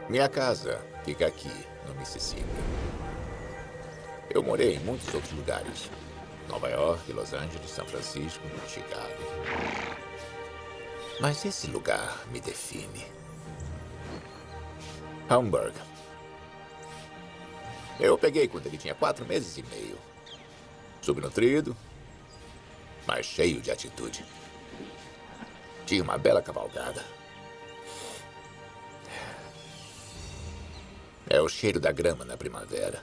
Minha casa fica aqui, no Mississippi. Eu morei em muitos outros lugares. Nova York, Los Angeles, São Francisco, Chicago. Mas esse lugar me define. Hamburg. Eu peguei quando ele tinha 4 meses e meio. Subnutrido, mas cheio de atitude. Tinha uma bela cavalgada. É o cheiro da grama na primavera.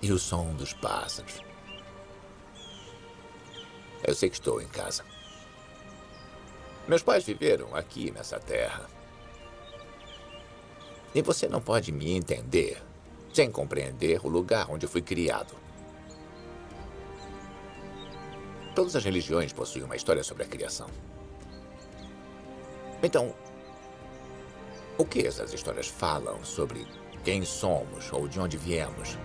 E o som dos pássaros. Eu sei que estou em casa. Meus pais viveram aqui nessa terra. E você não pode me entender sem compreender o lugar onde eu fui criado. Todas as religiões possuem uma história sobre a criação. Então, o que essas histórias falam sobre quem somos ou de onde viemos?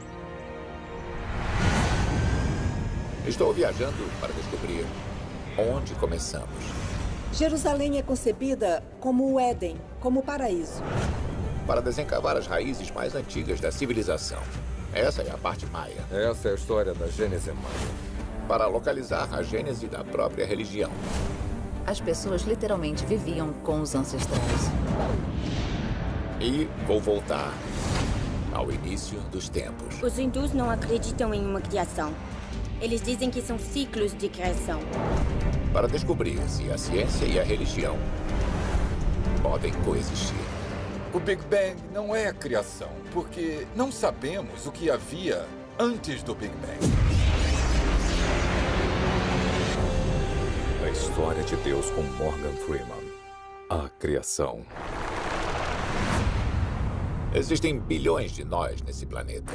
Estou viajando para descobrir onde começamos. Jerusalém é concebida como o Éden, como o paraíso. Para desencavar as raízes mais antigas da civilização. Essa é a parte maia. Essa é a história da Gênese maia. Para localizar a gênese da própria religião. As pessoas literalmente viviam com os ancestrais. E vou voltar ao início dos tempos. Os hindus não acreditam em uma criação. Eles dizem que são ciclos de criação. Para descobrir se a ciência e a religião podem coexistir. O Big Bang não é a criação, porque não sabemos o que havia antes do Big Bang. A história de Deus com Morgan Freeman. A criação. Existem bilhões de nós nesse planeta.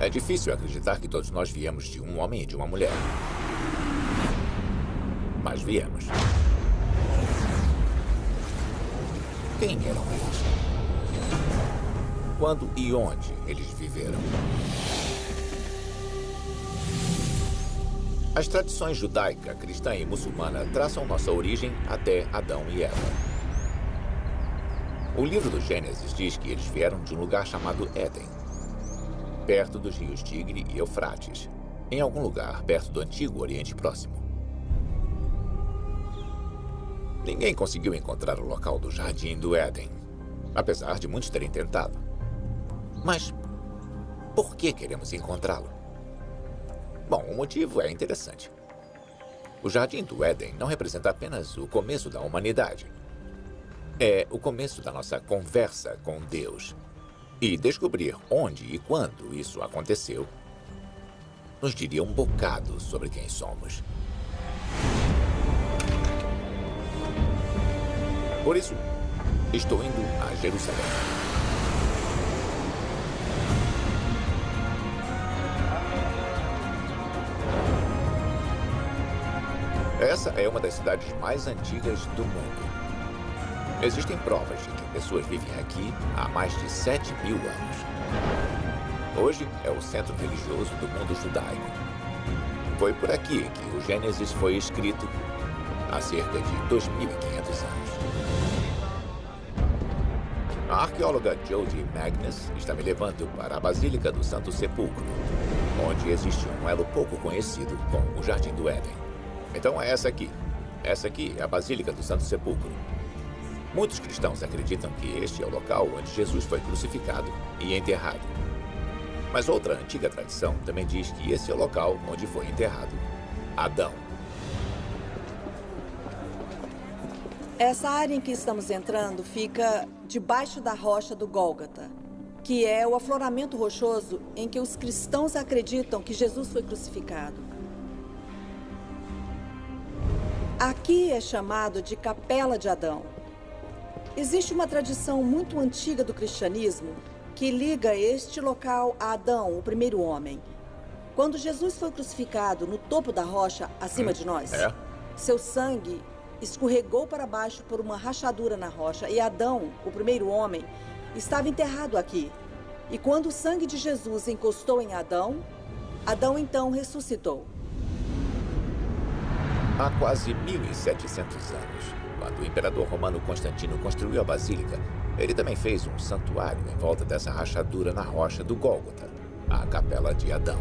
É difícil acreditar que todos nós viemos de um homem e de uma mulher. Mas viemos. Quem eram eles? Quando e onde eles viveram? As tradições judaica, cristã e muçulmana traçam nossa origem até Adão e Eva. O livro do Gênesis diz que eles vieram de um lugar chamado Éden, perto dos rios Tigre e Eufrates, em algum lugar perto do antigo Oriente Próximo. Ninguém conseguiu encontrar o local do Jardim do Éden, apesar de muitos terem tentado. Mas por que queremos encontrá-lo? Bom, o motivo é interessante. O Jardim do Éden não representa apenas o começo da humanidade. É o começo da nossa conversa com Deus. E descobrir onde e quando isso aconteceu nos diria um bocado sobre quem somos. Por isso, estou indo a Jerusalém. Essa é uma das cidades mais antigas do mundo. Existem provas de que pessoas vivem aqui há mais de 7.000 anos. Hoje é o centro religioso do mundo judaico. Foi por aqui que o Gênesis foi escrito há cerca de 2.500 anos. A arqueóloga Jodie Magnus está me levando para a Basílica do Santo Sepulcro, onde existe um elo pouco conhecido com o Jardim do Éden. Então é essa aqui. Essa aqui é a Basílica do Santo Sepulcro. Muitos cristãos acreditam que este é o local onde Jesus foi crucificado e enterrado. Mas outra antiga tradição também diz que esse é o local onde foi enterrado Adão. Essa área em que estamos entrando fica debaixo da rocha do Gólgota, que é o afloramento rochoso em que os cristãos acreditam que Jesus foi crucificado. Aqui é chamado de Capela de Adão. Existe uma tradição muito antiga do cristianismo que liga este local a Adão, o primeiro homem. Quando Jesus foi crucificado no topo da rocha, acima de nós, seu sangue escorregou para baixo por uma rachadura na rocha e Adão, o primeiro homem, estava enterrado aqui. E quando o sangue de Jesus encostou em Adão, Adão então ressuscitou. Há quase 1.700 anos, quando o imperador romano Constantino construiu a basílica, ele também fez um santuário em volta dessa rachadura na rocha do Gólgota, a Capela de Adão.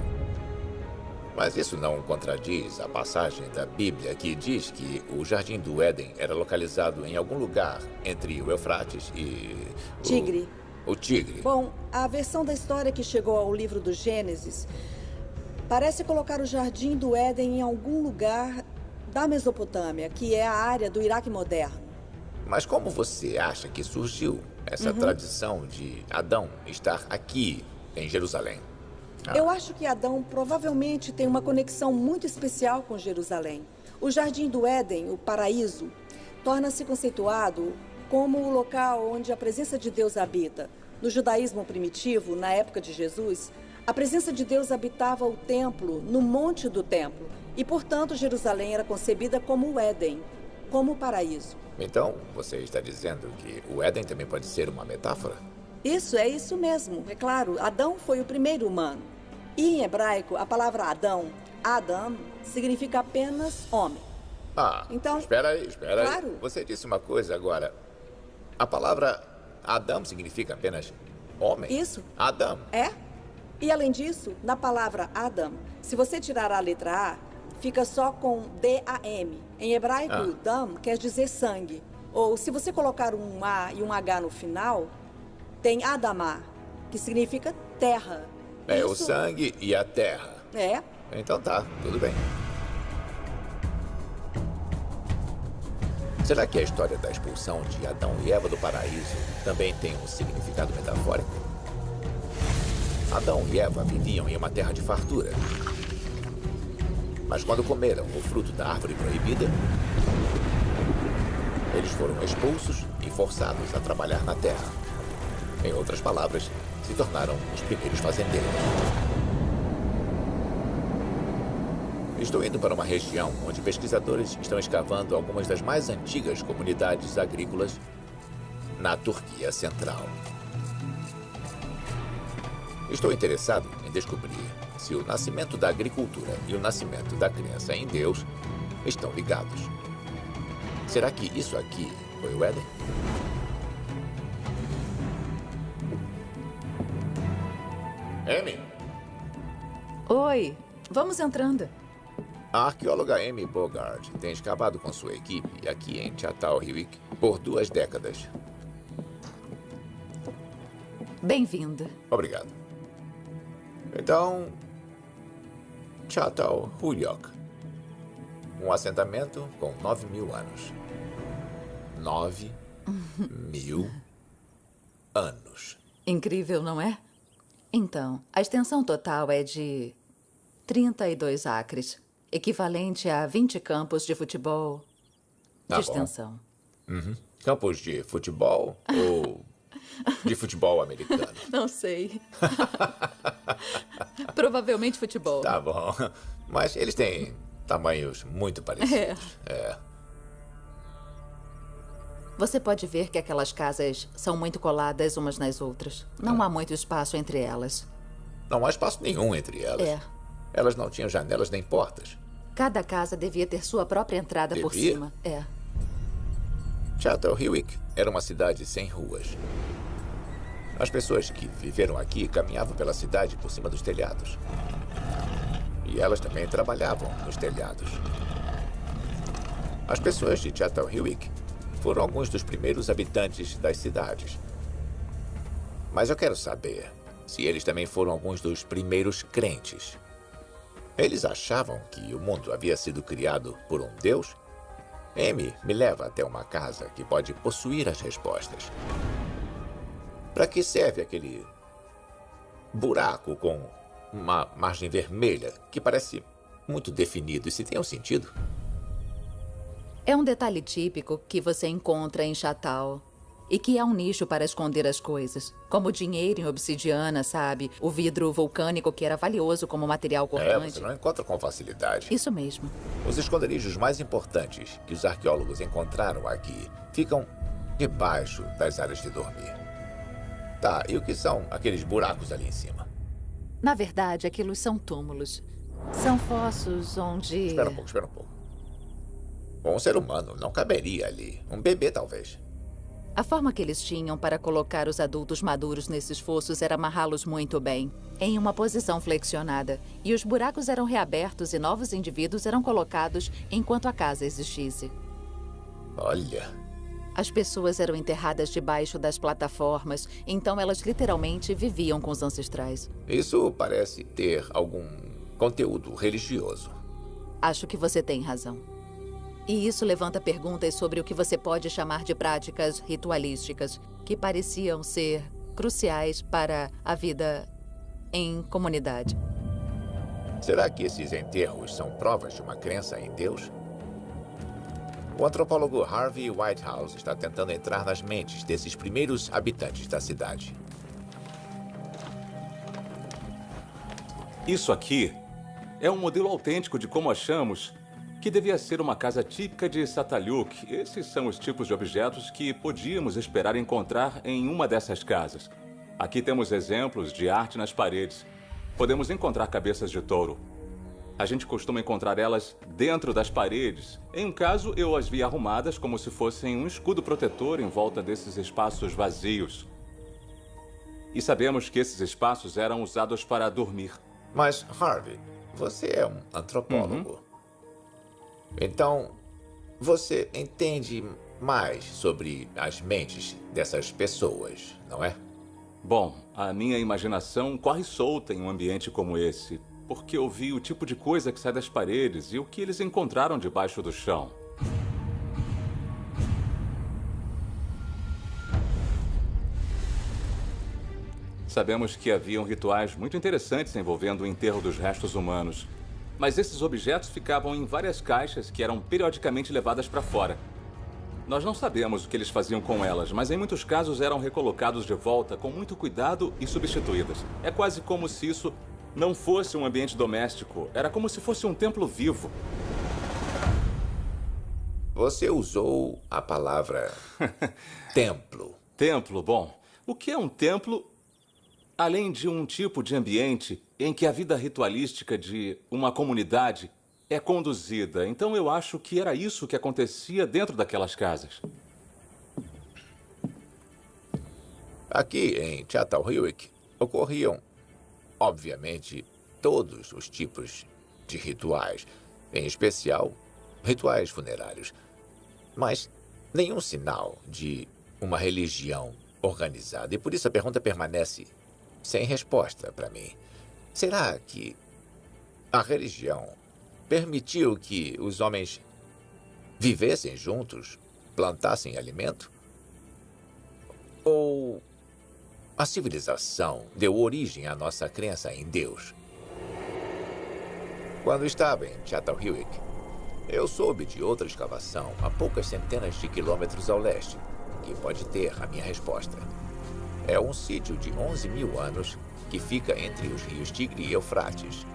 Mas isso não contradiz a passagem da Bíblia que diz que o Jardim do Éden era localizado em algum lugar entre o Eufrates e... Tigre. O Tigre. Bom, a versão da história que chegou ao livro do Gênesis parece colocar o Jardim do Éden em algum lugar da Mesopotâmia, que é a área do Iraque moderno. Mas como você acha que surgiu essa tradição de Adão estar aqui em Jerusalém? Eu acho que Adão provavelmente tem uma conexão muito especial com Jerusalém. O Jardim do Éden, o paraíso, torna-se conceituado como o local onde a presença de Deus habita. No judaísmo primitivo, na época de Jesus, a presença de Deus habitava o templo, no monte do templo. E, portanto, Jerusalém era concebida como o Éden, como o paraíso. Então, você está dizendo que o Éden também pode ser uma metáfora? Isso, é isso mesmo. É claro, Adão foi o primeiro humano. E em hebraico, a palavra Adão, Adam, significa apenas homem. Então, espera aí. Claro. Você disse uma coisa agora. A palavra Adão significa apenas homem? Isso. Adão. É? E além disso, na palavra Adam, se você tirar a letra A, fica só com D-A-M. Em hebraico, Dam quer dizer sangue. Ou se você colocar um A e um H no final, tem Adamá, que significa terra. É o sangue e a terra. É. Então tá, tudo bem. Será que a história da expulsão de Adão e Eva do paraíso também tem um significado metafórico? Adão e Eva viviam em uma terra de fartura. Mas quando comeram o fruto da árvore proibida, eles foram expulsos e forçados a trabalhar na terra. Em outras palavras, se tornaram os primeiros fazendeiros. Estou indo para uma região onde pesquisadores estão escavando algumas das mais antigas comunidades agrícolas na Turquia Central. Estou interessado em descobrir se o nascimento da agricultura e o nascimento da crença em Deus estão ligados. Será que isso aqui foi o Éden? Amy? Oi, vamos entrando. A arqueóloga Amy Bogart tem escavado com sua equipe aqui em Çatalhöyük por 2 décadas. Bem-vindo. Obrigado. Então, Çatalhöyük. Um assentamento com 9.000 anos. 9.000 anos. Incrível, não é? Então, a extensão total é de 32 acres, equivalente a 20 campos de futebol de extensão. Campos de futebol ou de futebol americano? Não sei. Provavelmente futebol. Tá bom. Mas eles têm tamanhos muito parecidos. É. Você pode ver que aquelas casas são muito coladas umas nas outras. Não há muito espaço entre elas. Não há espaço nenhum entre elas. É. Elas não tinham janelas nem portas. Cada casa devia ter sua própria entrada por Devia? cima. É. Çatalhöyük era uma cidade sem ruas. As pessoas que viveram aqui caminhavam pela cidade por cima dos telhados. E elas também trabalhavam nos telhados. As pessoas de Çatalhöyük foram alguns dos primeiros habitantes das cidades. Mas eu quero saber se eles também foram alguns dos primeiros crentes. Eles achavam que o mundo havia sido criado por um Deus? Amy me leva até uma casa que pode possuir as respostas. Para que serve aquele buraco com uma margem vermelha que parece muito definido? E se tem um sentido? É um detalhe típico que você encontra em Chatal e que é um nicho para esconder as coisas. Como dinheiro em obsidiana, sabe? O vidro vulcânico que era valioso como material cortante. Você não encontra com facilidade. Isso mesmo. Os esconderijos mais importantes que os arqueólogos encontraram aqui ficam debaixo das áreas de dormir. Tá, e o que são aqueles buracos ali em cima? Na verdade, aquilo são túmulos. São fossos onde... Espera um pouco. Um ser humano não caberia ali. Um bebê, talvez. A forma que eles tinham para colocar os adultos maduros nesses fossos era amarrá-los muito bem, em uma posição flexionada. E os buracos eram reabertos e novos indivíduos eram colocados enquanto a casa existisse. Olha. As pessoas eram enterradas debaixo das plataformas, então elas literalmente viviam com os ancestrais. Isso parece ter algum conteúdo religioso. Acho que você tem razão. E isso levanta perguntas sobre o que você pode chamar de práticas ritualísticas, que pareciam ser cruciais para a vida em comunidade. Será que esses enterros são provas de uma crença em Deus? O antropólogo Harvey Whitehouse está tentando entrar nas mentes desses primeiros habitantes da cidade. Isso aqui é um modelo autêntico de como achamos que devia ser uma casa típica de Satalhuk. Esses são os tipos de objetos que podíamos esperar encontrar em uma dessas casas. Aqui temos exemplos de arte nas paredes. Podemos encontrar cabeças de touro. A gente costuma encontrar elas dentro das paredes. Em um caso, eu as vi arrumadas como se fossem um escudo protetor em volta desses espaços vazios. E sabemos que esses espaços eram usados para dormir. Mas, Harvey, você é um antropólogo. Então, você entende mais sobre as mentes dessas pessoas, não é? Bom, a minha imaginação corre solta em um ambiente como esse, porque eu vi o tipo de coisa que sai das paredes e o que eles encontraram debaixo do chão. Sabemos que haviam rituais muito interessantes envolvendo o enterro dos restos humanos. Mas esses objetos ficavam em várias caixas que eram periodicamente levadas para fora. Nós não sabemos o que eles faziam com elas, mas em muitos casos eram recolocados de volta com muito cuidado e substituídas. É quase como se isso não fosse um ambiente doméstico. Era como se fosse um templo vivo. Você usou a palavra templo. Templo, bom. O que é um templo, além de um tipo de ambiente em que a vida ritualística de uma comunidade é conduzida? Então eu acho que era isso que acontecia dentro daquelas casas. Aqui em Çatalhöyük ocorriam, obviamente, todos os tipos de rituais, em especial rituais funerários, mas nenhum sinal de uma religião organizada. E por isso a pergunta permanece sem resposta para mim. Será que a religião permitiu que os homens vivessem juntos, plantassem alimento? Ou a civilização deu origem à nossa crença em Deus? Quando estava em Çatalhöyük, eu soube de outra escavação a poucas centenas de quilômetros ao leste, que pode ter a minha resposta. É um sítio de 11.000 anos que fica entre os rios Tigre e Eufrates.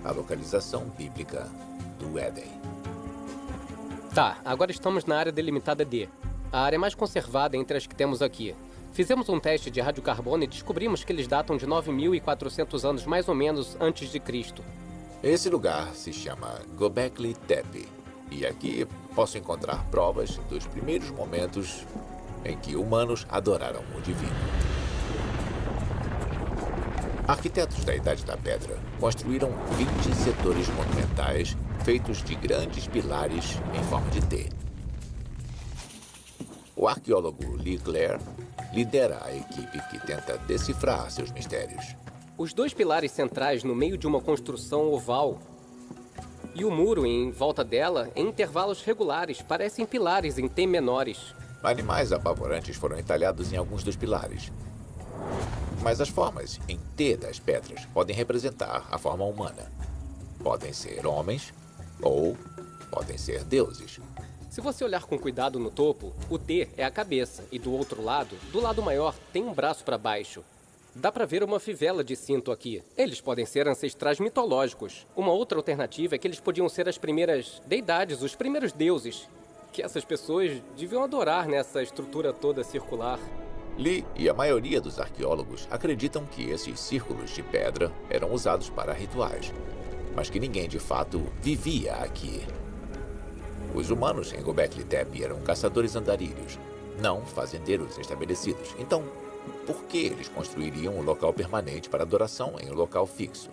A localização bíblica do Éden. Tá, agora estamos na área delimitada D. A área mais conservada entre as que temos aqui. Fizemos um teste de radiocarbono e descobrimos que eles datam de 9.400 anos mais ou menos antes de Cristo. Esse lugar se chama Göbekli Tepe. E aqui posso encontrar provas dos primeiros momentos em que humanos adoraram o divino. Arquitetos da Idade da Pedra construíram 20 setores monumentais feitos de grandes pilares em forma de T. O arqueólogo Lee Clare lidera a equipe que tenta decifrar seus mistérios. Os dois pilares centrais no meio de uma construção oval e o muro em volta dela, em intervalos regulares, parecem pilares em T menores. Animais apavorantes foram entalhados em alguns dos pilares. Mas as formas em T das pedras podem representar a forma humana. Podem ser homens ou podem ser deuses. Se você olhar com cuidado no topo, o T é a cabeça e do outro lado, do lado maior, tem um braço para baixo. Dá para ver uma fivela de cinto aqui. Eles podem ser ancestrais mitológicos. Uma outra alternativa é que eles podiam ser as primeiras deidades, os primeiros deuses, que essas pessoas deviam adorar nessa estrutura toda circular. Lee e a maioria dos arqueólogos acreditam que esses círculos de pedra eram usados para rituais, mas que ninguém de fato vivia aqui. Os humanos em Göbekli Tepe eram caçadores andarilhos, não fazendeiros estabelecidos. Então, por que eles construiriam um local permanente para adoração em um local fixo?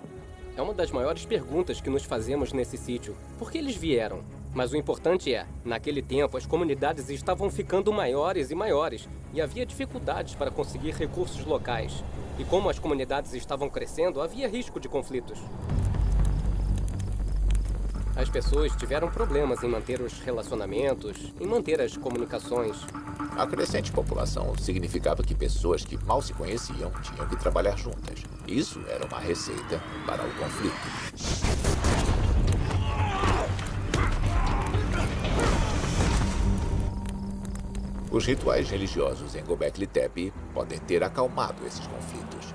É uma das maiores perguntas que nos fazemos nesse sítio. Por que eles vieram? Mas o importante é, naquele tempo, as comunidades estavam ficando maiores e maiores, e havia dificuldades para conseguir recursos locais. E como as comunidades estavam crescendo, havia risco de conflitos. As pessoas tiveram problemas em manter os relacionamentos, em manter as comunicações. A crescente população significava que pessoas que mal se conheciam tinham que trabalhar juntas. Isso era uma receita para o conflito. Os rituais religiosos em Göbekli Tepe podem ter acalmado esses conflitos.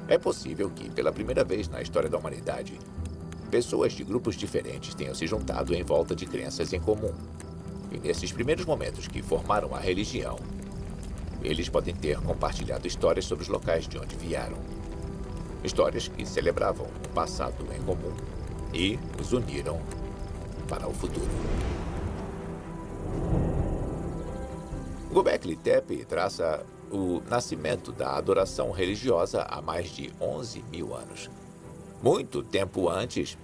É possível que, pela primeira vez na história da humanidade, pessoas de grupos diferentes tenham se juntado em volta de crenças em comum. E nesses primeiros momentos que formaram a religião, eles podem ter compartilhado histórias sobre os locais de onde vieram. Histórias que celebravam um passado em comum e os uniram para o futuro. Göbekli Tepe traça o nascimento da adoração religiosa há mais de 11 mil anos. Muito tempo antes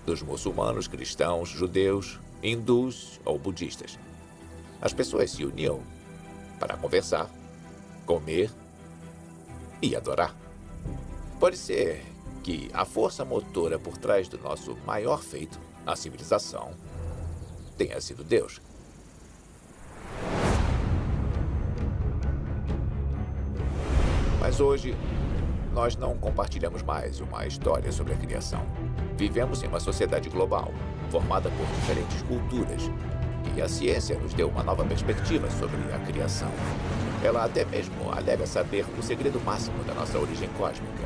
dos muçulmanos, cristãos, judeus, hindus ou budistas. As pessoas se uniam para conversar, comer e adorar. Pode ser que a força motora por trás do nosso maior feito, a civilização, tenha sido Deus. Mas hoje, nós não compartilhamos mais uma história sobre a criação. Vivemos em uma sociedade global, formada por diferentes culturas, e a ciência nos deu uma nova perspectiva sobre a criação. Ela até mesmo alega saber o segredo máximo da nossa origem cósmica.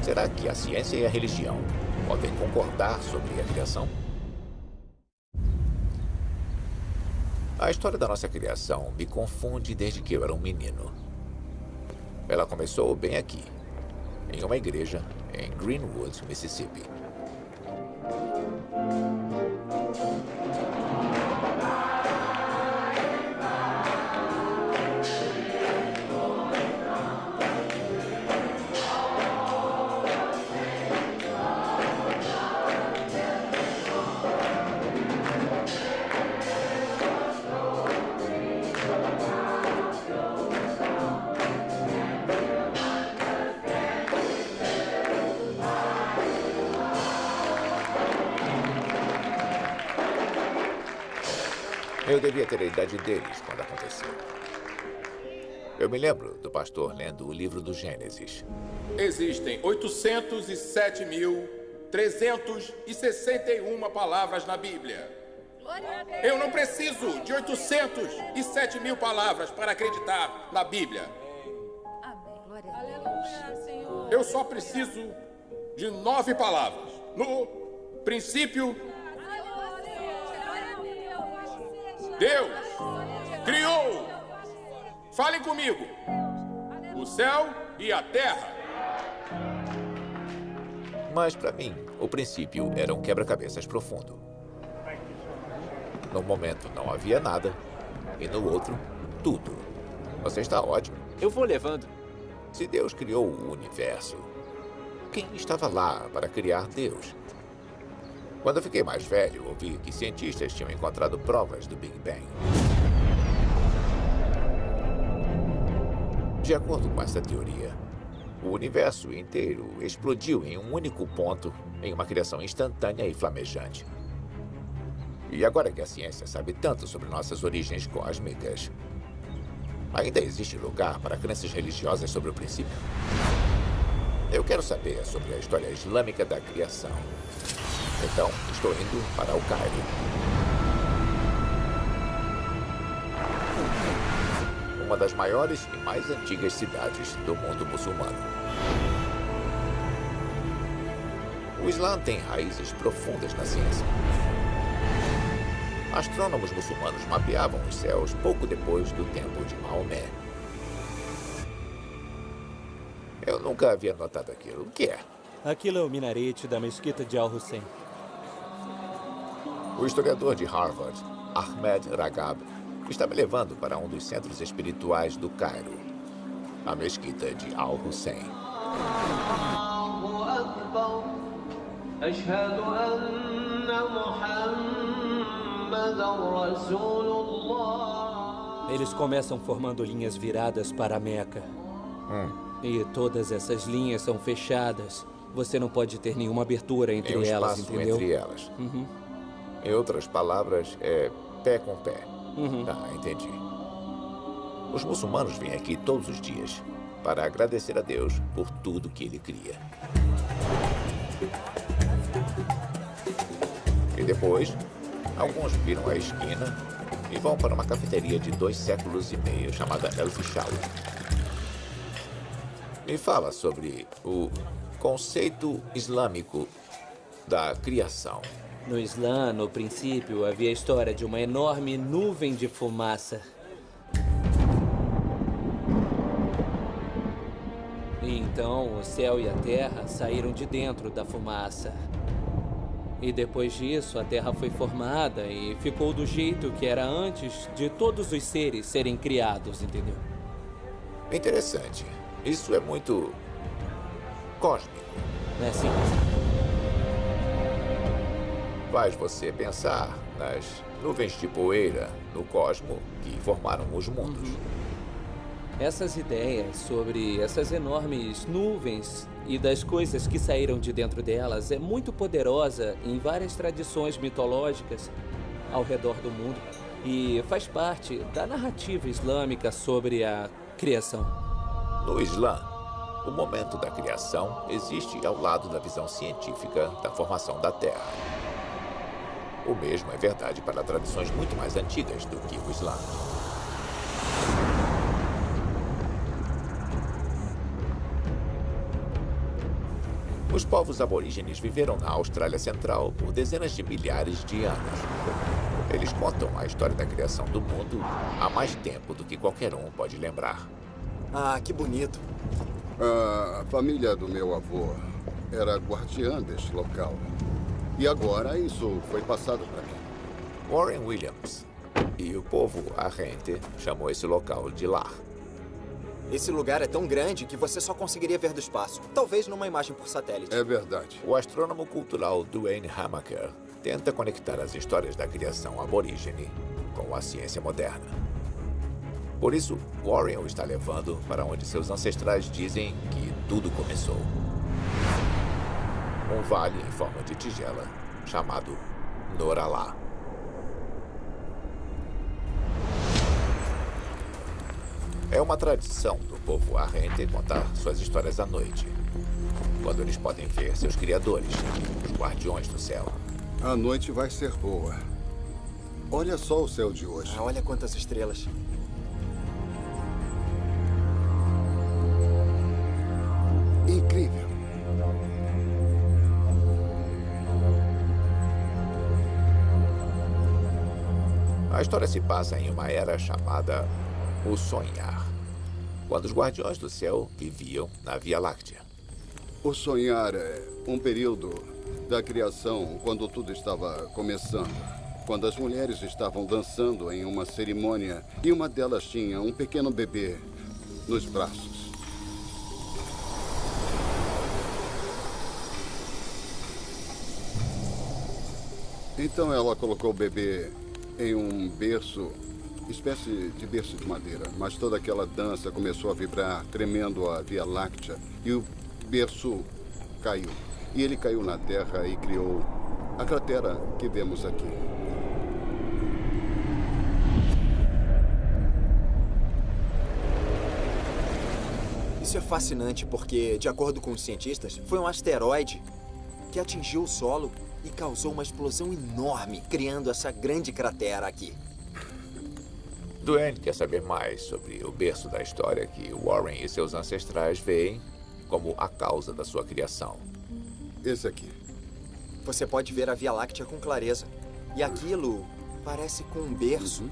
Será que a ciência e a religião podem concordar sobre a criação? A história da nossa criação me confunde desde que eu era um menino. Ela começou bem aqui, em uma igreja em Greenwood, Mississippi. Eu devia ter a idade deles quando aconteceu. Eu me lembro do pastor lendo o livro do Gênesis. Existem 807.361 palavras na Bíblia. Eu não preciso de 807.000 palavras para acreditar na Bíblia. Eu só preciso de 9 palavras. No princípio, Deus criou, falem comigo, o céu e a terra. Mas para mim, o princípio era um quebra-cabeças profundo. Num momento não havia nada, e no outro, tudo. Você está ótimo. Eu vou levando. Se Deus criou o universo, quem estava lá para criar Deus? Quando eu fiquei mais velho, ouvi que cientistas tinham encontrado provas do Big Bang. De acordo com essa teoria, o universo inteiro explodiu em um único ponto, em uma criação instantânea e flamejante. E agora que a ciência sabe tanto sobre nossas origens cósmicas, ainda existe lugar para crenças religiosas sobre o princípio? Eu quero saber sobre a história islâmica da criação. Então, estou indo para o Cairo. Uma das maiores e mais antigas cidades do mundo muçulmano. O Islã tem raízes profundas na ciência. Astrônomos muçulmanos mapeavam os céus pouco depois do tempo de Maomé. Eu nunca havia notado aquilo. O que é? Aquilo é o minarete da mesquita de Al-Hussein. O historiador de Harvard, Ahmed Ragab, está me levando para um dos centros espirituais do Cairo, a mesquita de Al-Hussein. Eles começam formando linhas viradas para a Meca. E todas essas linhas são fechadas. Você não pode ter nenhuma abertura entre elas, entendeu? Entre elas. Em outras palavras, é pé com pé. Entendi. Os muçulmanos vêm aqui todos os dias para agradecer a Deus por tudo que Ele cria. E depois, alguns viram a esquina e vão para uma cafeteria de 2 séculos e meio chamada El Fishawi. Me fala sobre o conceito islâmico da criação. No Islã, no princípio, havia a história de uma enorme nuvem de fumaça. E então o céu e a terra saíram de dentro da fumaça. E depois disso, a terra foi formada e ficou do jeito que era antes de todos os seres serem criados, entendeu? Interessante. Isso é muito cósmico. É sim. Faz você pensar nas nuvens de poeira no cosmo que formaram os mundos. Essas ideias sobre essas enormes nuvens e das coisas que saíram de dentro delas é muito poderosa em várias tradições mitológicas ao redor do mundo e faz parte da narrativa islâmica sobre a criação. No Islã, o momento da criação existe ao lado da visão científica da formação da Terra. O mesmo é verdade para tradições muito mais antigas do que o Islã. Os povos aborígenes viveram na Austrália Central por dezenas de milhares de anos. Eles contam a história da criação do mundo há mais tempo do que qualquer um pode lembrar. Ah, que bonito. A família do meu avô era guardiã deste local. E agora isso foi passado para mim. Warren Williams e o povo Arrente chamou esse local de lar. Esse lugar é tão grande que você só conseguiria ver do espaço. Talvez numa imagem por satélite. É verdade. O astrônomo cultural Duane Hamaker tenta conectar as histórias da criação aborígene com a ciência moderna. Por isso, Warren o está levando para onde seus ancestrais dizem que tudo começou. Um vale em forma de tigela, chamado Noralá. É uma tradição do povo Arrente contar suas histórias à noite, quando eles podem ver seus criadores, os guardiões do céu. A noite vai ser boa. Olha só o céu de hoje. Olha quantas estrelas. Incrível. A história se passa em uma era chamada o Sonhar, quando os guardiões do céu viviam na Via Láctea. O Sonhar é um período da criação quando tudo estava começando. Quando as mulheres estavam dançando em uma cerimônia e uma delas tinha um pequeno bebê nos braços. Então ela colocou o bebê em um berço, espécie de berço de madeira, mas toda aquela dança começou a vibrar, tremendo a Via Láctea, e o berço caiu. E ele caiu na terra e criou a cratera que vemos aqui. Isso é fascinante porque, de acordo com os cientistas, foi um asteroide que atingiu o solo e causou uma explosão enorme, criando essa grande cratera aqui. Duane quer saber mais sobre o berço da história que Warren e seus ancestrais veem como a causa da sua criação. Esse aqui. Você pode ver a Via Láctea com clareza. E aquilo parece com um berço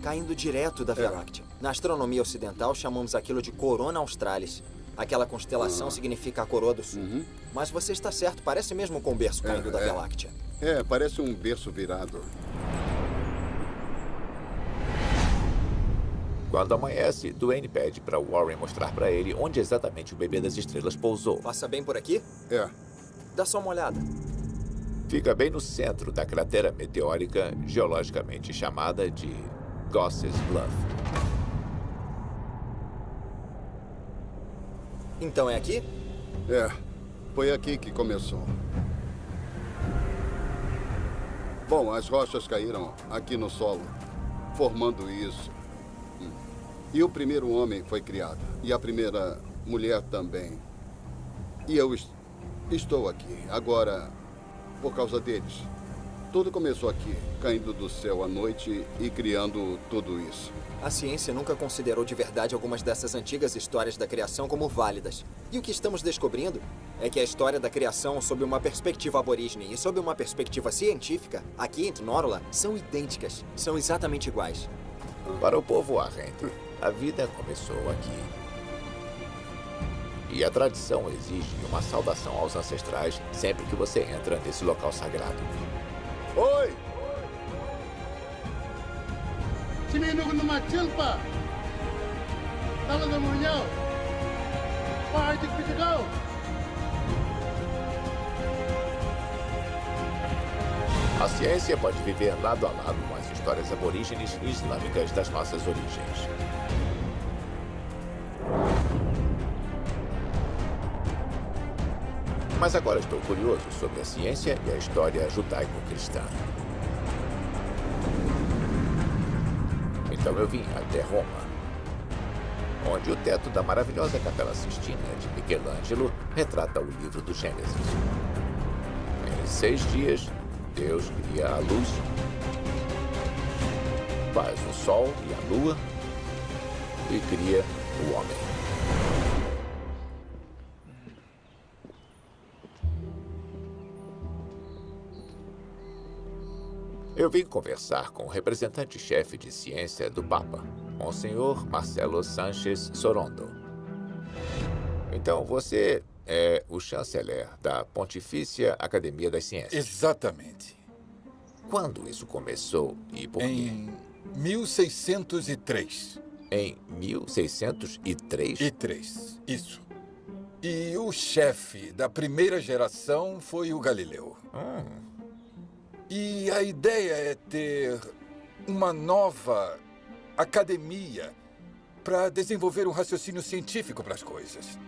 caindo direto da Via Láctea. Na astronomia ocidental, chamamos aquilo de Corona Australis. Aquela constelação significa a coroa do sul. Mas você está certo, parece mesmo com o berço caindo da Via Láctea. É, parece um berço virado. Quando amanhece, Dwayne pede para Warren mostrar para ele onde exatamente o bebê das estrelas pousou. Passa bem por aqui? É. Dá só uma olhada. Fica bem no centro da cratera meteórica geologicamente chamada de Gosses Bluff. Então é aqui? É. Foi aqui que começou. Bom, as rochas caíram aqui no solo, formando isso. E o primeiro homem foi criado. E a primeira mulher também. E eu estou aqui agora por causa deles. Tudo começou aqui, caindo do céu à noite e criando tudo isso. A ciência nunca considerou de verdade algumas dessas antigas histórias da criação como válidas. E o que estamos descobrindo é que a história da criação, sob uma perspectiva aborígene e sob uma perspectiva científica, aqui em Tnorula, são idênticas. São exatamente iguais. Para o povo Arrente, a vida começou aqui. E a tradição exige uma saudação aos ancestrais sempre que você entra nesse local sagrado. Oi! A ciência pode viver lado a lado com as histórias aborígenes e islâmicas das nossas origens. Mas agora estou curioso sobre a ciência e a história judaico-cristã. Então eu vim até Roma, onde o teto da maravilhosa Capela Sistina de Michelangelo retrata o livro do Gênesis. Em 6 dias, Deus cria a luz, faz o sol e a lua e cria o homem. Eu vim conversar com o representante-chefe de ciência do Papa, Monsenhor Marcelo Sánchez Sorondo. Então, você é o chanceler da Pontifícia Academia das Ciências. Exatamente. Quando isso começou e por quê? Em 1603. Em 1603? Isso. E o chefe da primeira geração foi o Galileu. E a ideia é ter uma nova academia para desenvolver um raciocínio científico para as coisas.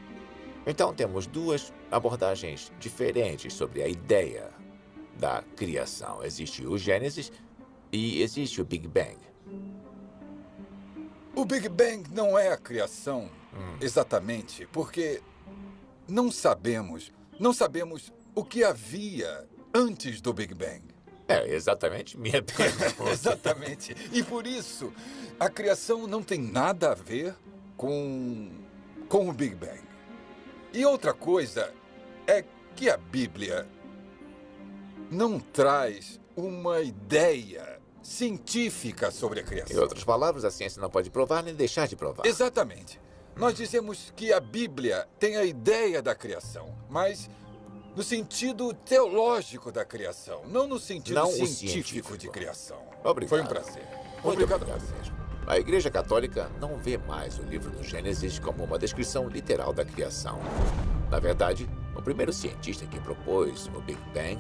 Então temos duas abordagens diferentes sobre a ideia da criação. Existe o Gênesis e existe o Big Bang. O Big Bang não é a criação exatamente, porque não sabemos o que havia antes do Big Bang. É exatamente minha pergunta. Exatamente. E por isso, a criação não tem nada a ver com o Big Bang. E outra coisa é que a Bíblia não traz uma ideia científica sobre a criação. Em outras palavras, a ciência não pode provar nem deixar de provar. Exatamente. Nós dizemos que a Bíblia tem a ideia da criação, mas no sentido teológico da criação, não no sentido científico de criação. Obrigado. Foi um prazer. Obrigado. A Igreja Católica não vê mais o livro do Gênesis como uma descrição literal da criação. Na verdade, o primeiro cientista que propôs o Big Bang,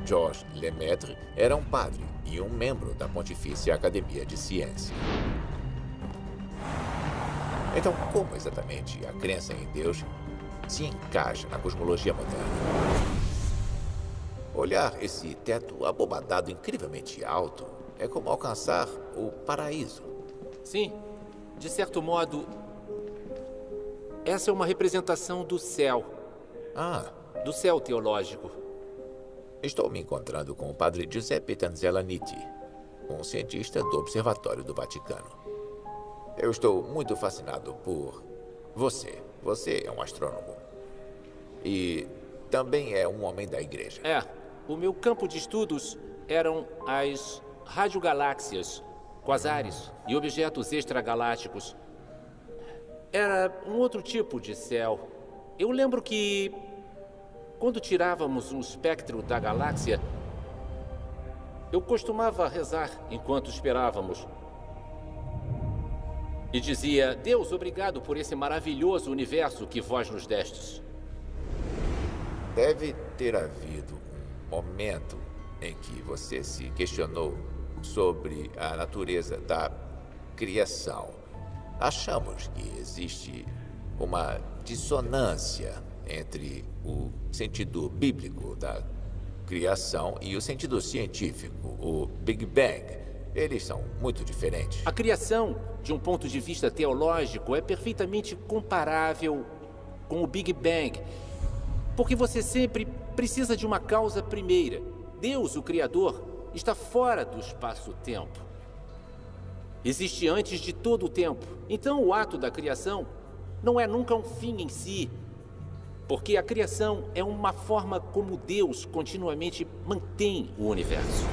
Georges Lemaitre, era um padre e um membro da Pontifícia Academia de Ciência. Então, como exatamente a crença em Deus se encaixa na cosmologia moderna? Olhar esse teto abobadado incrivelmente alto é como alcançar o paraíso. Sim, de certo modo, essa é uma representação do céu. Do céu teológico. Estou me encontrando com o padre Giuseppe Tanzella-Nitti, um cientista do Observatório do Vaticano. Eu estou muito fascinado por você. Você é um astrônomo. E também é um homem da igreja. O meu campo de estudos eram as radiogaláxias, quasares e objetos extragalácticos. Era um outro tipo de céu. Eu lembro que, quando tirávamos um espectro da galáxia, eu costumava rezar enquanto esperávamos. E dizia: Deus, obrigado por esse maravilhoso universo que vós nos destes. Deve ter havido um momento em que você se questionou sobre a natureza da criação. Achamos que existe uma dissonância entre o sentido bíblico da criação e o sentido científico, o Big Bang. Eles são muito diferentes. A criação, de um ponto de vista teológico, é perfeitamente comparável com o Big Bang, porque você sempre precisa de uma causa primeira. Deus, o Criador, está fora do espaço-tempo. Existe antes de todo o tempo. Então, o ato da criação não é nunca um fim em si, porque a criação é uma forma como Deus continuamente mantém o universo.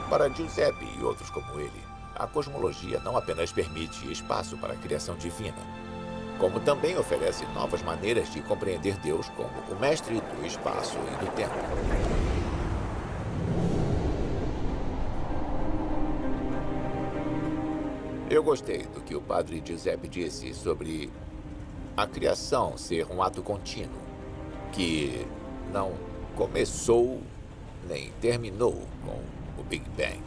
Para Giuseppe e outros como ele, a cosmologia não apenas permite espaço para a criação divina, como também oferece novas maneiras de compreender Deus como o mestre do espaço e do tempo. Eu gostei do que o padre Giuseppe disse sobre a criação ser um ato contínuo, que não começou nem terminou com o Big Bang,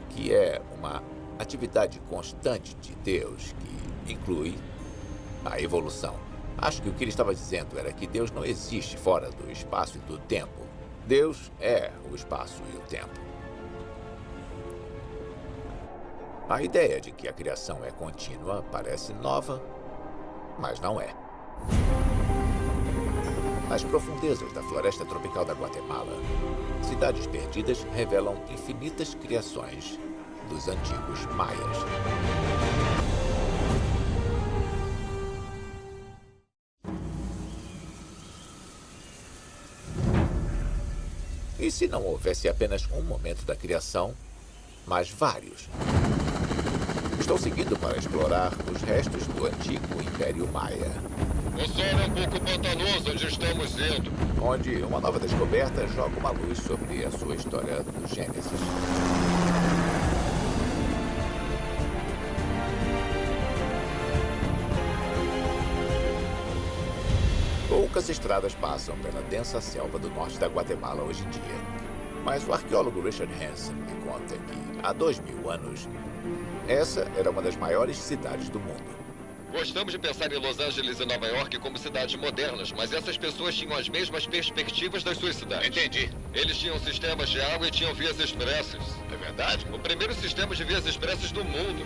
que é uma atividade constante de Deus que inclui a evolução. Acho que o que ele estava dizendo era que Deus não existe fora do espaço e do tempo. Deus é o espaço e o tempo. A ideia de que a criação é contínua parece nova, mas não é. Nas profundezas da floresta tropical da Guatemala, cidades perdidas revelam infinitas criações dos antigos maias. E se não houvesse apenas um momento da criação, mas vários? Estou seguindo para explorar os restos do antigo Império Maia. O solo é um pouco pantanoso onde estamos indo. Onde uma nova descoberta joga uma luz sobre a sua história do Gênesis. Poucas estradas passam pela densa selva do norte da Guatemala hoje em dia. Mas o arqueólogo Richard Hansen me conta que, há 2000 anos, essa era uma das maiores cidades do mundo. Gostamos de pensar em Los Angeles e Nova York como cidades modernas, mas essas pessoas tinham as mesmas perspectivas das suas cidades. Entendi. Eles tinham sistemas de água e tinham vias expressas. É verdade? O primeiro sistema de vias expressas do mundo.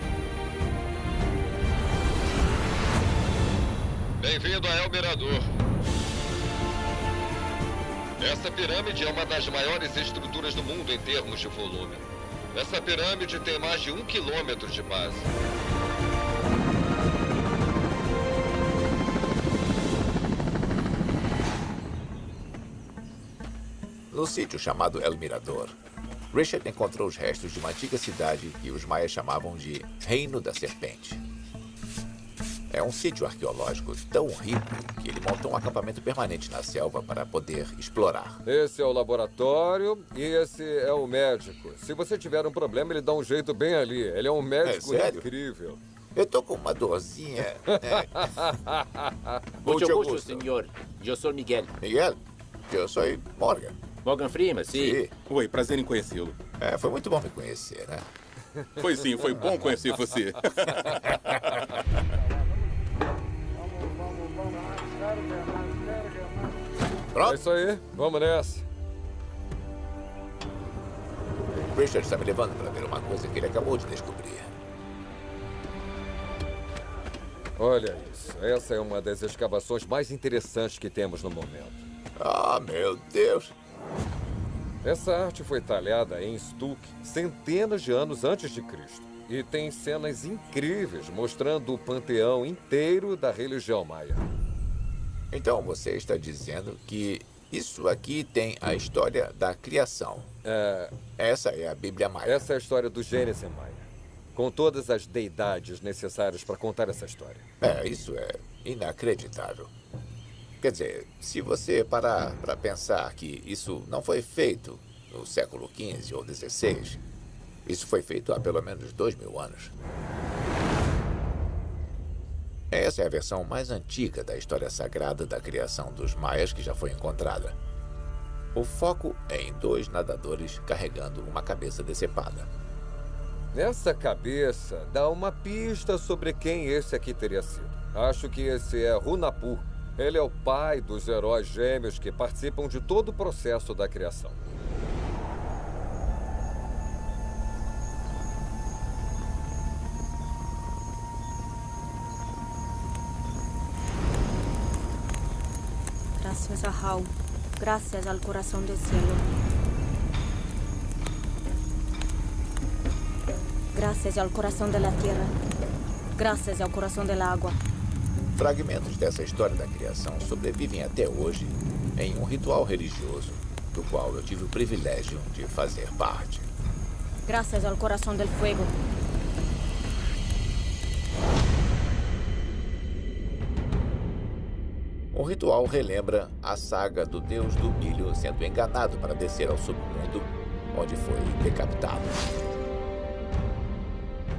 Bem-vindo a El Mirador. Essa pirâmide é uma das maiores estruturas do mundo em termos de volume. Essa pirâmide tem mais de 1 quilômetro de base. No sítio chamado El Mirador, Richard encontrou os restos de uma antiga cidade que os maias chamavam de Reino da Serpente. É um sítio arqueológico tão rico que ele montou um acampamento permanente na selva para poder explorar. Esse é o laboratório e esse é o médico. Se você tiver um problema, ele dá um jeito bem ali. Ele é um médico incrível. Eu tô com uma dorzinha. Mucho gusto, senhor. Eu sou Miguel. Miguel? Eu sou Morgan. Morgan Freeman, sim. Oi, prazer em conhecê-lo. Foi muito bom me conhecer, né? Foi sim, foi bom conhecer você. Pronto? É isso aí, vamos nessa. Richard está me levando para ver uma coisa que ele acabou de descobrir. Olha isso, essa é uma das escavações mais interessantes que temos no momento. Ah, meu Deus! Essa arte foi talhada em estuque centenas de anos antes de Cristo. E tem cenas incríveis mostrando o panteão inteiro da religião maia. Então você está dizendo que isso aqui tem a história da criação. Essa é a Bíblia Maia. Essa é a história do Gênesis Maia. Com todas as deidades necessárias para contar essa história. Isso é inacreditável. Quer dizer, se você parar para pensar que isso não foi feito no século XV ou XVI. Isso foi feito há pelo menos 2000 anos. Essa é a versão mais antiga da história sagrada da criação dos maias que já foi encontrada. O foco é em 2 nadadores carregando uma cabeça decepada. Essa cabeça dá uma pista sobre quem esse aqui teria sido. Acho que esse é Hunahpu. Ele é o pai dos heróis gêmeos que participam de todo o processo da criação. Gracias a Hau. Gracias al corazón del cielo. Gracias al corazón de la tierra. Gracias al corazón del agua. Fragmentos dessa história da criação sobrevivem até hoje em um ritual religioso, do qual eu tive o privilégio de fazer parte. Gracias al corazón del fuego. O ritual relembra a saga do deus do milho sendo enganado para descer ao submundo, onde foi decapitado.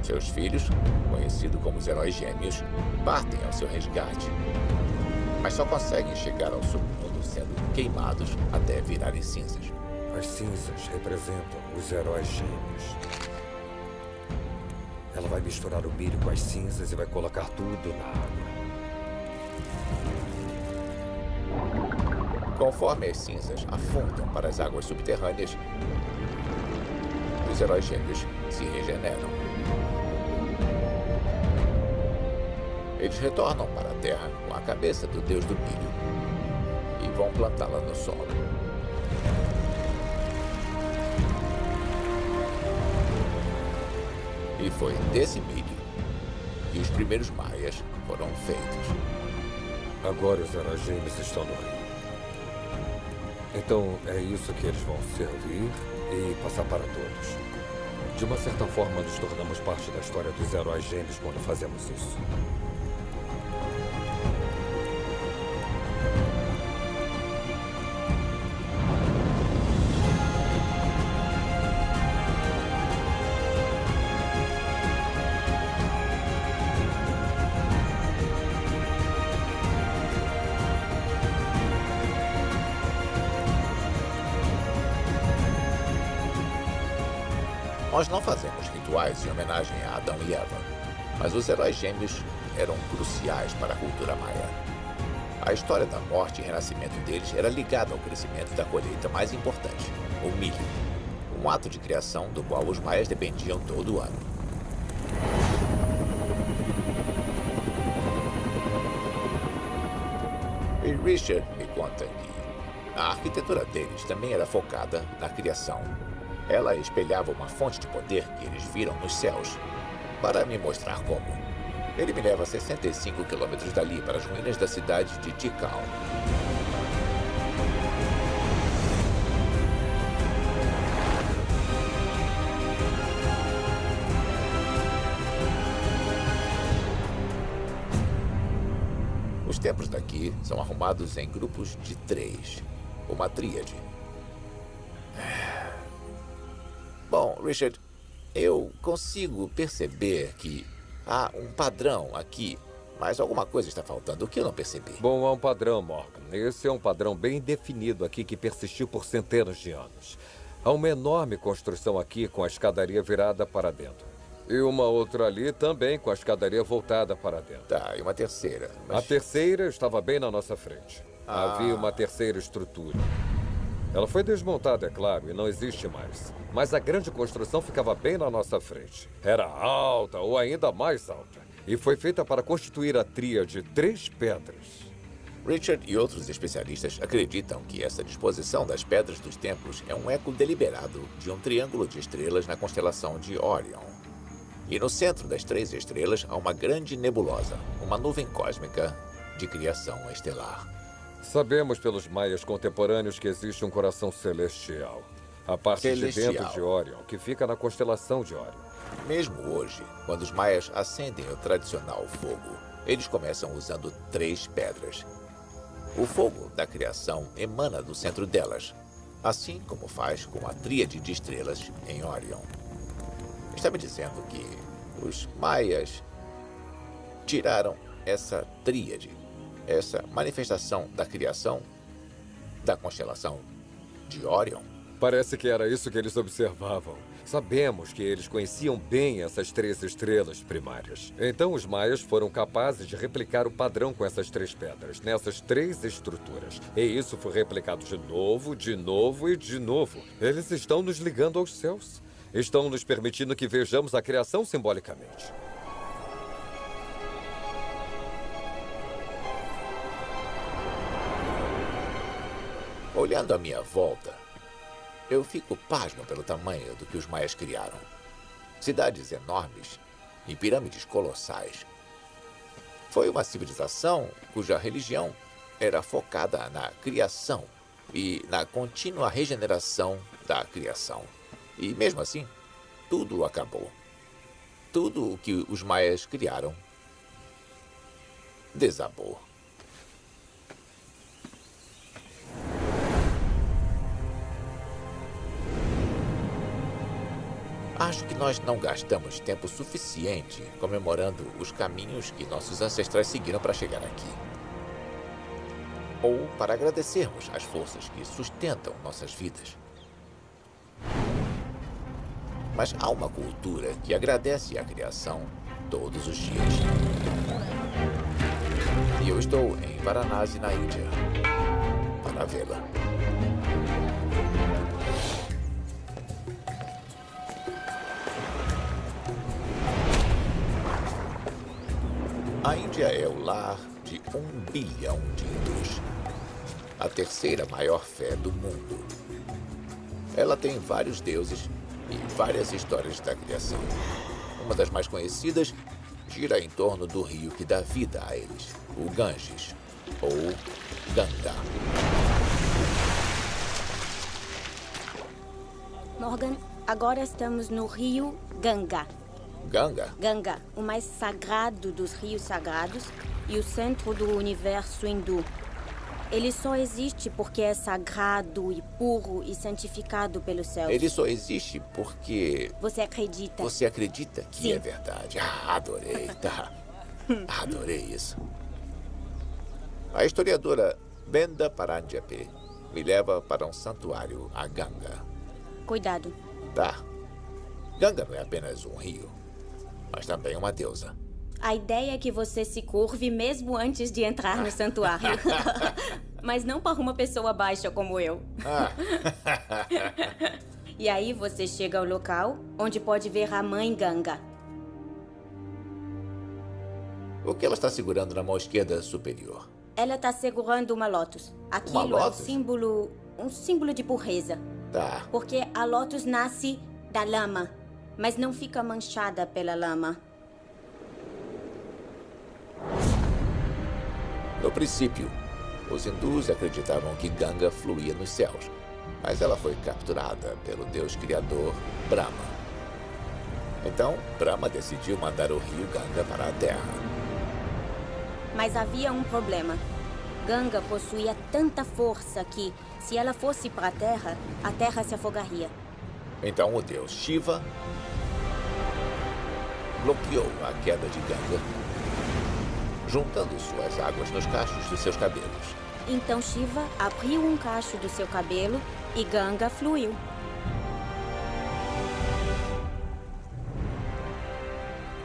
Seus filhos, conhecidos como os heróis gêmeos, partem ao seu resgate, mas só conseguem chegar ao submundo sendo queimados até virarem cinzas. As cinzas representam os heróis gêmeos. Ela vai misturar o milho com as cinzas e vai colocar tudo na água. Conforme as cinzas afundam para as águas subterrâneas, os heróis gêmeos se regeneram. Eles retornam para a Terra com a cabeça do deus do milho e vão plantá-la no solo. E foi desse milho que os primeiros maias foram feitos. Agora os heróis gêmeos estão no rio. Então é isso que eles vão servir e passar para todos. De uma certa forma, nos tornamos parte da história dos heróis gêmeos quando fazemos isso. Nós não fazemos rituais em homenagem a Adão e Eva, mas os heróis gêmeos eram cruciais para a cultura maia. A história da morte e renascimento deles era ligada ao crescimento da colheita mais importante, o milho, um ato de criação do qual os maias dependiam todo o ano. E Richard me conta que a arquitetura deles também era focada na criação. Ela espelhava uma fonte de poder que eles viram nos céus. Para me mostrar como, ele me leva 65 quilômetros dali para as ruínas da cidade de Tikal. Os templos daqui são arrumados em grupos de 3, uma tríade. Bom, Richard, eu consigo perceber que há um padrão aqui, mas alguma coisa está faltando. O que eu não percebi? Bom, há um padrão, Morgan. Esse é um padrão bem definido aqui que persistiu por centenas de anos. Há uma enorme construção aqui com a escadaria virada para dentro. E uma outra ali também com a escadaria voltada para dentro. Tá, e uma terceira. Mas... A terceira estava bem na nossa frente. Havia uma terceira estrutura. Ela foi desmontada, é claro, e não existe mais. Mas a grande construção ficava bem na nossa frente. Era alta ou ainda mais alta. E foi feita para constituir a tríade 3 pedras. Richard e outros especialistas acreditam que essa disposição das pedras dos templos é um eco deliberado de um triângulo de estrelas na constelação de Orion. E no centro das 3 estrelas há uma grande nebulosa, uma nuvem cósmica de criação estelar. Sabemos pelos maias contemporâneos que existe um coração celestial. A parte de dentro de Orion, que fica na constelação de Orion. Mesmo hoje, quando os maias acendem o tradicional fogo, eles começam usando 3 pedras. O fogo da criação emana do centro delas. Assim como faz com a tríade de estrelas em Orion. Está me dizendo que os maias tiraram essa tríade, essa manifestação da criação da constelação de Orion? Parece que era isso que eles observavam. Sabemos que eles conheciam bem essas 3 estrelas primárias. Então os maias foram capazes de replicar o padrão com essas 3 pedras, nessas 3 estruturas. E isso foi replicado de novo, de novo e de novo. Eles estão nos ligando aos céus. Estão nos permitindo que vejamos a criação simbolicamente. Olhando à minha volta, eu fico pasmo pelo tamanho do que os maias criaram. Cidades enormes e pirâmides colossais. Foi uma civilização cuja religião era focada na criação e na contínua regeneração da criação. E mesmo assim, tudo acabou. Tudo o que os maias criaram desabou. Acho que nós não gastamos tempo suficiente comemorando os caminhos que nossos ancestrais seguiram para chegar aqui. Ou para agradecermos as forças que sustentam nossas vidas. Mas há uma cultura que agradece a criação todos os dias. E eu estou em Varanasi, na Índia, para vê-la. A Índia é o lar de 1 bilhão de hindus, a terceira maior fé do mundo. Ela tem vários deuses e várias histórias da criação. Uma das mais conhecidas gira em torno do rio que dá vida a eles, o Ganges, ou Ganga. Morgan, agora estamos no rio Ganga. Ganga? Ganga, o mais sagrado dos rios sagrados e o centro do universo hindu. Ele só existe porque é sagrado e puro e santificado pelos céus. Ele só existe porque... Você acredita? Você acredita que Sim. é verdade. Ah, adorei, tá? Adorei isso. A historiadora Benda Paranjape me leva para um santuário, a Ganga. Cuidado. Tá. Ganga não é apenas um rio, mas também uma deusa. A ideia é que você se curve mesmo antes de entrar no santuário. Mas não para uma pessoa baixa como eu. E aí você chega ao local onde pode ver a mãe Ganga. O que ela está segurando na mão esquerda superior? Ela está segurando uma lótus. Aquilo é um símbolo de pureza. Tá. Porque a lótus nasce da lama, mas não fica manchada pela lama. No princípio, os hindus acreditavam que Ganga fluía nos céus, mas ela foi capturada pelo deus criador Brahma. Então, Brahma decidiu mandar o rio Ganga para a terra. Mas havia um problema. Ganga possuía tanta força que, se ela fosse para a terra se afogaria. Então o deus Shiva bloqueou a queda de Ganga, juntando suas águas nos cachos dos seus cabelos. Então Shiva abriu um cacho do seu cabelo e Ganga fluiu.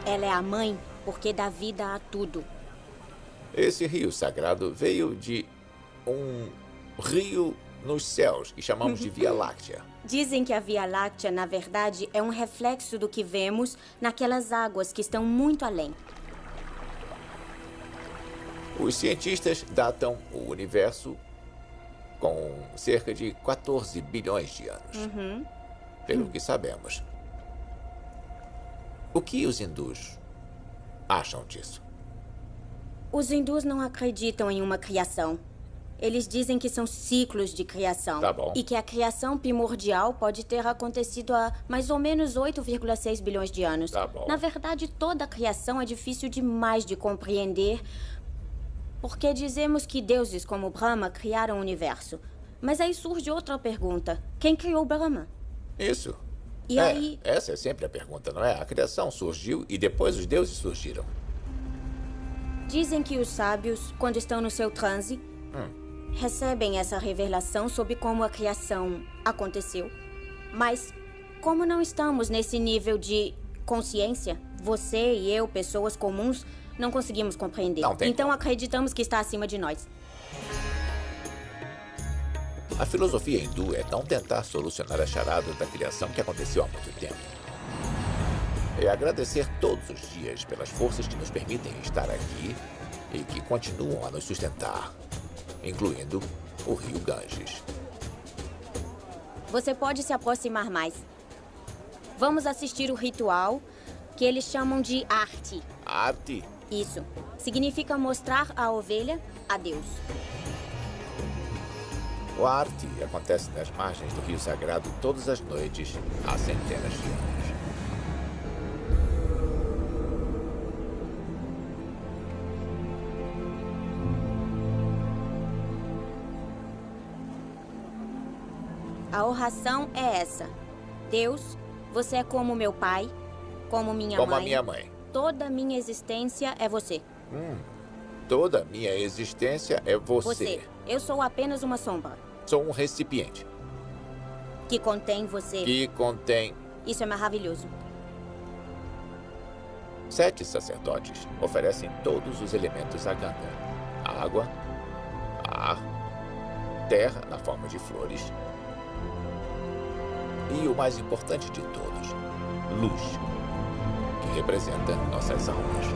Ela é a mãe porque dá vida a tudo. Esse rio sagrado veio de um rio nos céus que chamamos de Via Láctea. Dizem que a Via Láctea, na verdade, é um reflexo do que vemos naquelas águas que estão muito além. Os cientistas datam o universo com cerca de 14 bilhões de anos, pelo que sabemos. O que os hindus acham disso? Os hindus não acreditam em uma criação. Eles dizem que são ciclos de criação. Tá bom. E que a criação primordial pode ter acontecido há mais ou menos 8,6 bilhões de anos. Tá bom. Na verdade, toda a criação é difícil demais de compreender, porque dizemos que deuses como Brahma criaram o universo. Mas aí surge outra pergunta. Quem criou Brahma? Isso. E aí... Essa é sempre a pergunta, não é? A criação surgiu e depois os deuses surgiram. Dizem que os sábios, quando estão no seu transe, recebem essa revelação sobre como a criação aconteceu. Mas, como não estamos nesse nível de consciência, você e eu, pessoas comuns, não conseguimos compreender. Então acreditamos que está acima de nós. A filosofia hindu é não tentar solucionar a charada da criação que aconteceu há muito tempo. É agradecer todos os dias pelas forças que nos permitem estar aqui e que continuam a nos sustentar, incluindo o rio Ganges. Você pode se aproximar mais. Vamos assistir o ritual que eles chamam de arte. Arte? Isso. Significa mostrar a ovelha a Deus. O arte acontece nas margens do rio sagrado todas as noites há centenas de anos. A oração é essa. Deus, você é como meu pai, como minha mãe. Como a minha mãe. Toda a minha existência é você. Toda a minha existência é você. Eu sou apenas uma sombra. Sou um recipiente. Que contém você. Que contém... Isso é maravilhoso. 7 sacerdotes oferecem todos os elementos a Ganga. Água, ar, terra na forma de flores e o mais importante de todos, luz, que representa nossas almas.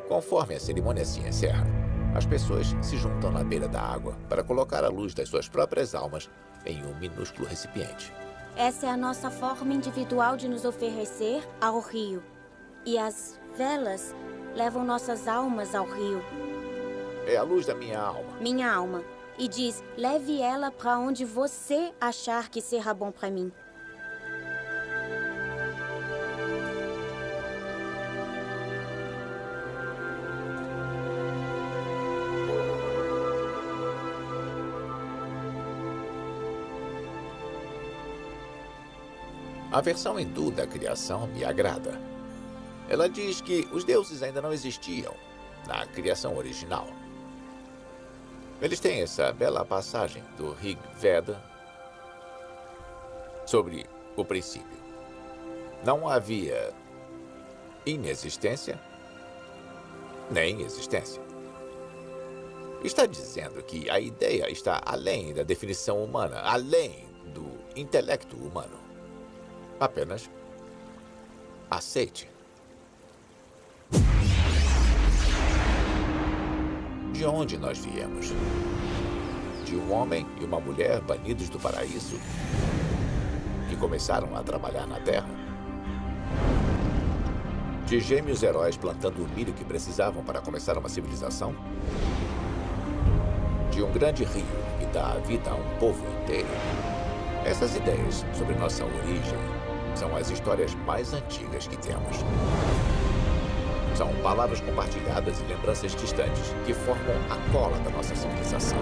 Conforme a cerimônia se encerra, as pessoas se juntam na beira da água para colocar a luz das suas próprias almas em um minúsculo recipiente. Essa é a nossa forma individual de nos oferecer ao rio. E as velas levam nossas almas ao rio. É a luz da minha alma. Minha alma. E diz, leve ela para onde você achar que será bom para mim. A versão hindu da criação me agrada. Ela diz que os deuses ainda não existiam na criação original. Eles têm essa bela passagem do Rig Veda sobre o princípio. Não havia inexistência nem existência. Está dizendo que a ideia está além da definição humana, além do intelecto humano. Apenas aceite. De onde nós viemos? De um homem e uma mulher banidos do paraíso que começaram a trabalhar na terra? De gêmeos heróis plantando o milho que precisavam para começar uma civilização? De um grande rio que dá a vida a um povo inteiro? Essas ideias sobre nossa origem são as histórias mais antigas que temos. São palavras compartilhadas e lembranças distantes que formam a cola da nossa civilização.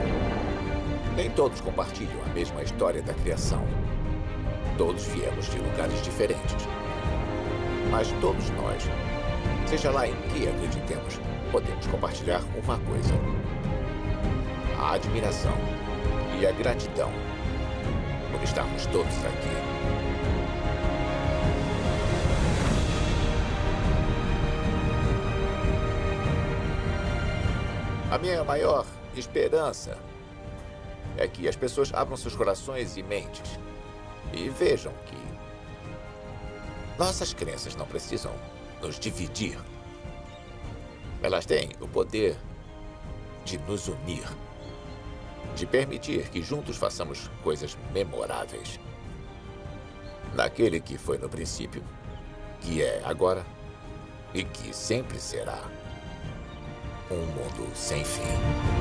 Nem todos compartilham a mesma história da criação. Todos viemos de lugares diferentes. Mas todos nós, seja lá em que acreditemos, podemos compartilhar uma coisa: a admiração e a gratidão por estarmos todos aqui. A minha maior esperança é que as pessoas abram seus corações e mentes e vejam que nossas crenças não precisam nos dividir. Elas têm o poder de nos unir, de permitir que juntos façamos coisas memoráveis. Naquele que foi no princípio, que é agora e que sempre será. Um mundo sem fim.